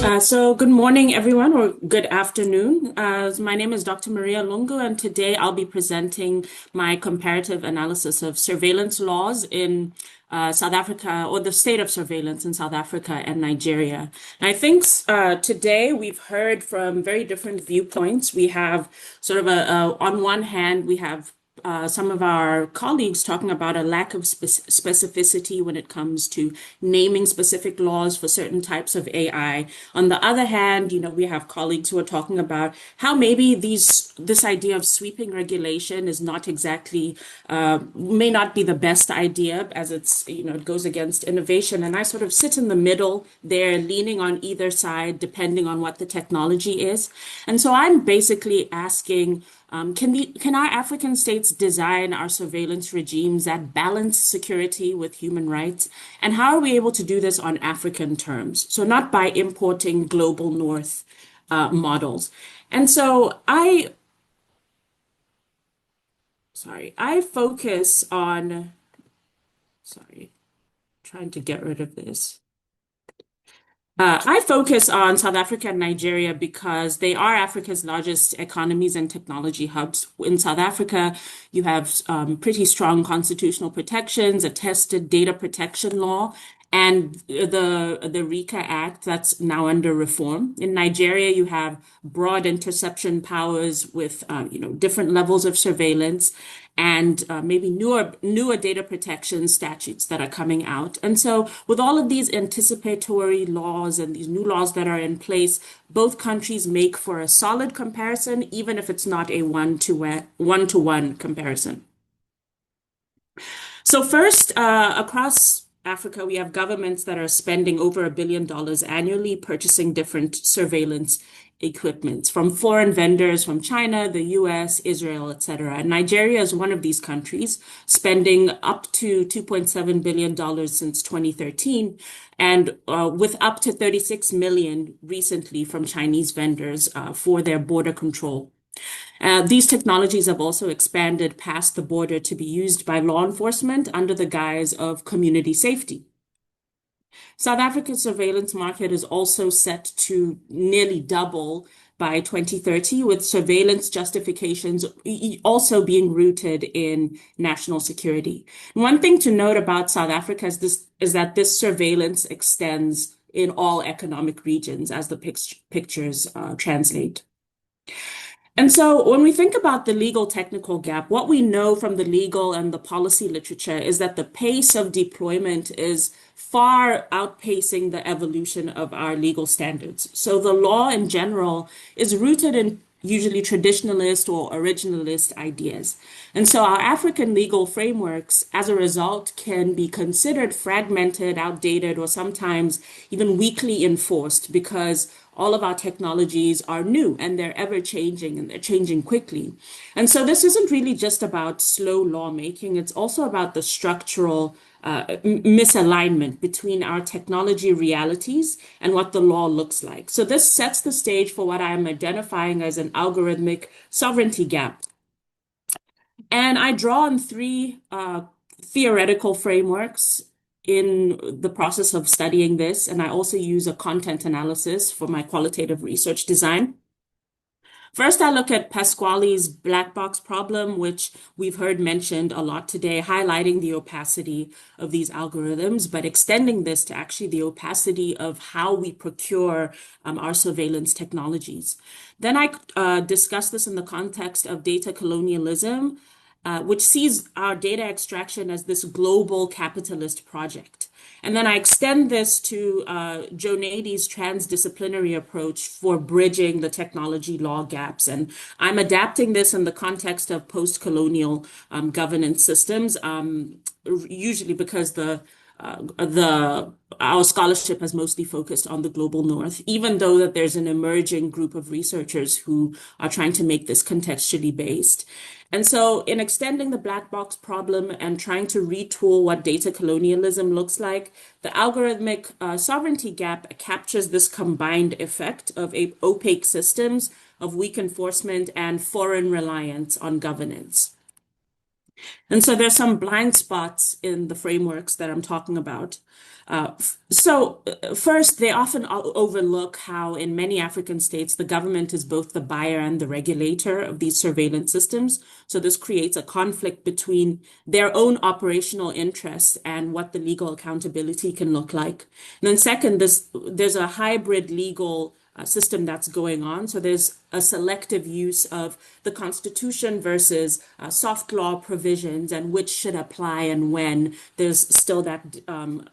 So good morning, everyone, or good afternoon. My name is Dr. Maria Lungu, and today I'll be presenting my comparative analysis of surveillance laws in South Africa, or the state of surveillance in South Africa and Nigeria. And I think today we've heard from very different viewpoints. We have sort of on one hand, we have some of our colleagues talking about a lack of specificity when it comes to naming specific laws for certain types of AI. On the other hand, we have colleagues who are talking about how maybe this idea of sweeping regulation is not exactly may not be the best idea, as it goes against innovation. And I sort of sit in the middle there, leaning on either side, depending on what the technology is. And so I'm basically asking, can our African states design our surveillance regimes that balance security with human rights? And how are we able to do this on African terms? So not by importing global north models. And so I focus on, trying to get rid of this. I focus on South Africa and Nigeria because they are Africa's largest economies and technology hubs. In South Africa, you have pretty strong constitutional protections, a tested data protection law, and the RICA Act that's now under reform. In Nigeria, you have broad interception powers with different levels of surveillance and maybe newer data protection statutes that are coming out. And so with all of these anticipatory laws and these new laws that are in place, both countries make for a solid comparison, even if it's not a one-to-one comparison. So first, across Africa, we have governments that are spending over $1 billion annually purchasing different surveillance equipment from foreign vendors from China, the US, Israel, etc. And Nigeria is one of these countries, spending up to $2.7 billion since 2013, and with up to 36 million recently from Chinese vendors for their border control. These technologies have also expanded past the border to be used by law enforcement under the guise of community safety. South Africa's surveillance market is also set to nearly double by 2030, with surveillance justifications also being rooted in national security. One thing to note about South Africa is that this surveillance extends in all economic regions, as the pictures translate. And so when we think about the legal technical gap, what we know from the legal and the policy literature is that the pace of deployment is far outpacing the evolution of our legal standards. So the law in general is rooted in usually traditionalist or originalist ideas. And so our African legal frameworks, as a result, can be considered fragmented, outdated, or sometimes even weakly enforced because all of our technologies are new and they're ever changing and they're changing quickly. And so this isn't really just about slow lawmaking, it's also about the structural misalignment between our technology realities and what the law looks like. So this sets the stage for what I'm identifying as an algorithmic sovereignty gap. And I draw on three theoretical frameworks in the process of studying this, and I also use a content analysis for my qualitative research design. First, I look at Pasquale's black box problem, which we've heard mentioned a lot today, highlighting the opacity of these algorithms, but extending this to actually the opacity of how we procure our surveillance technologies. Then I discuss this in the context of data colonialism, which sees our data extraction as this global capitalist project. And then I extend this to Joe Nady's transdisciplinary approach for bridging the technology law gaps. And I'm adapting this in the context of post-colonial governance systems, usually because our scholarship has mostly focused on the global north, even though that there's an emerging group of researchers who are trying to make this contextually based. And so in extending the black box problem and trying to retool what data colonialism looks like, the algorithmic sovereignty gap captures this combined effect of opaque systems, of weak enforcement, and foreign reliance on governance. And so there's some blind spots in the frameworks that I'm talking about. First, they often overlook how in many African states, the government is both the buyer and the regulator of these surveillance systems. So this creates a conflict between their own operational interests and what the legal accountability can look like. And then second, there's a hybrid legal system that's going on. So there's a selective use of the Constitution versus soft law provisions and which should apply and when. There's still that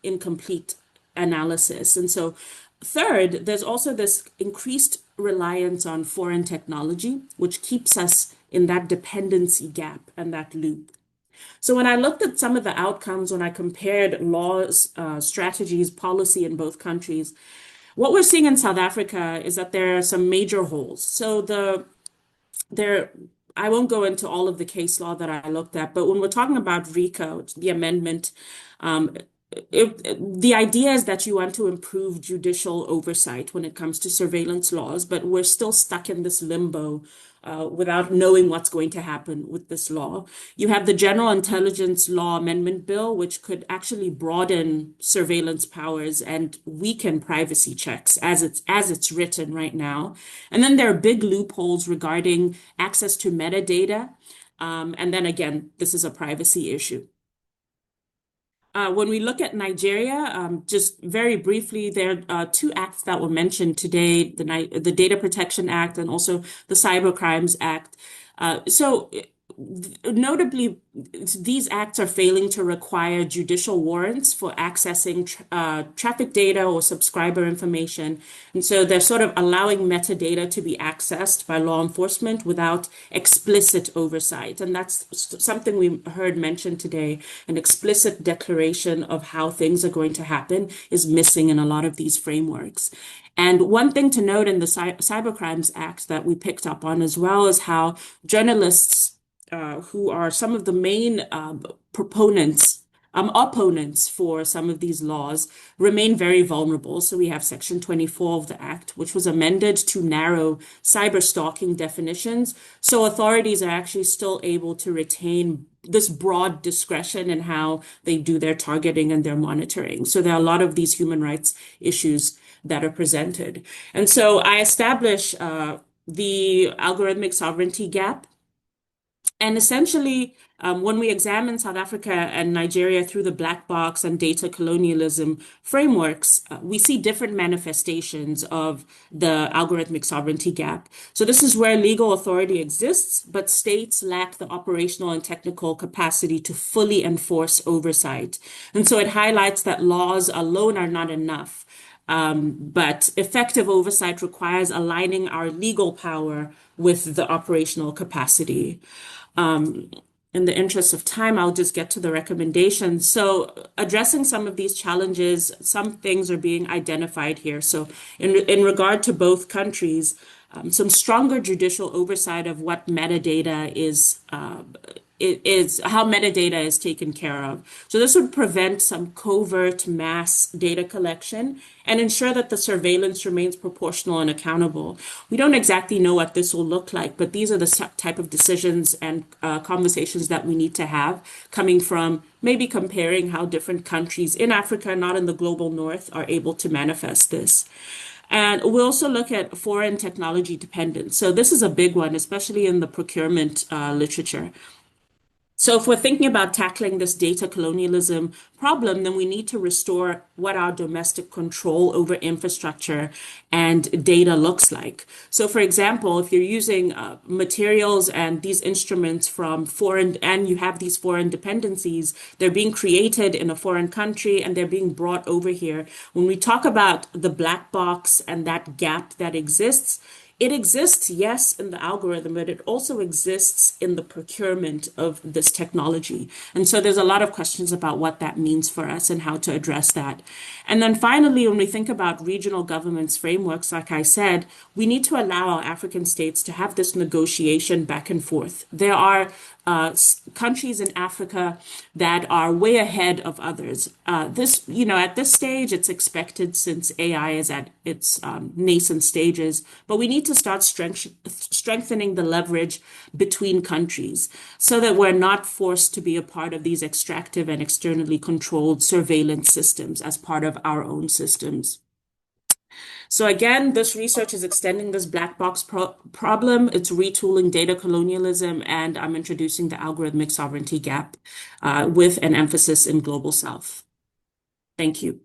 incomplete analysis. And so, third, there's also this increased reliance on foreign technology, which keeps us in that dependency gap and that loop. So when I looked at some of the outcomes, when I compared laws, strategies, policy in both countries, what we're seeing in South Africa is that there are some major holes. So there, I won't go into all of the case law that I looked at, but when we're talking about RICO, the amendment, um, the idea is that you want to improve judicial oversight when it comes to surveillance laws, but we're still stuck in this limbo without knowing what's going to happen with this law. You have the General Intelligence Law Amendment Bill, which could actually broaden surveillance powers and weaken privacy checks as it's written right now. And then there are big loopholes regarding access to metadata. And then again, this is a privacy issue. When we look at Nigeria, just very briefly, there are two acts that were mentioned today, the Data Protection Act and also the Cyber Crimes Act. So notably, these acts are failing to require judicial warrants for accessing traffic data or subscriber information. And so they're sort of allowing metadata to be accessed by law enforcement without explicit oversight. And that's something we heard mentioned today. An explicit declaration of how things are going to happen is missing in a lot of these frameworks. And one thing to note in the Cyber Crimes Act that we picked up on as well is how journalists who are some of the main opponents for some of these laws, remain very vulnerable. So we have Section 24 of the Act, which was amended to narrow cyber stalking definitions. So authorities are actually still able to retain this broad discretion in how they do their targeting and their monitoring. So there are a lot of these human rights issues that are presented. And so I establish the algorithmic sovereignty gap. And essentially, when we examine South Africa and Nigeria through the black box and data colonialism frameworks, we see different manifestations of the algorithmic sovereignty gap. So this is where legal authority exists, but states lack the operational and technical capacity to fully enforce oversight. And so it highlights that laws alone are not enough. But effective oversight requires aligning our legal power with the operational capacity. In the interest of time, I'll just get to the recommendations. So addressing some of these challenges, some things are being identified here. So in regard to both countries, some stronger judicial oversight of what metadata is how metadata is taken care of. So this would prevent some covert mass data collection and ensure that the surveillance remains proportional and accountable. We don't exactly know what this will look like, but these are the type of decisions and conversations that we need to have, coming from maybe comparing how different countries in Africa, not in the global north, are able to manifest this. And we'll also look at foreign technology dependence. So this is a big one, especially in the procurement literature. So if we're thinking about tackling this data colonialism problem, then we need to restore what our domestic control over infrastructure and data looks like. So for example, if you're using materials and these instruments from foreign, and you have these foreign dependencies, they're being created in a foreign country and they're being brought over here. When we talk about the black box and that gap that exists, it exists, yes, in the algorithm, but it also exists in the procurement of this technology. And so there's a lot of questions about what that means for us and how to address that. And then finally, when we think about regional governments frameworks, like I said, we need to allow our African states to have this negotiation back and forth. There are countries in Africa that are way ahead of others. At this stage, it's expected since AI is at its nascent stages, but we need need to start strengthening the leverage between countries so that we're not forced to be a part of these extractive and externally controlled surveillance systems as part of our own systems. So again, this research is extending this black box problem. It's retooling data colonialism, and I'm introducing the algorithmic sovereignty gap with an emphasis in Global South. Thank you.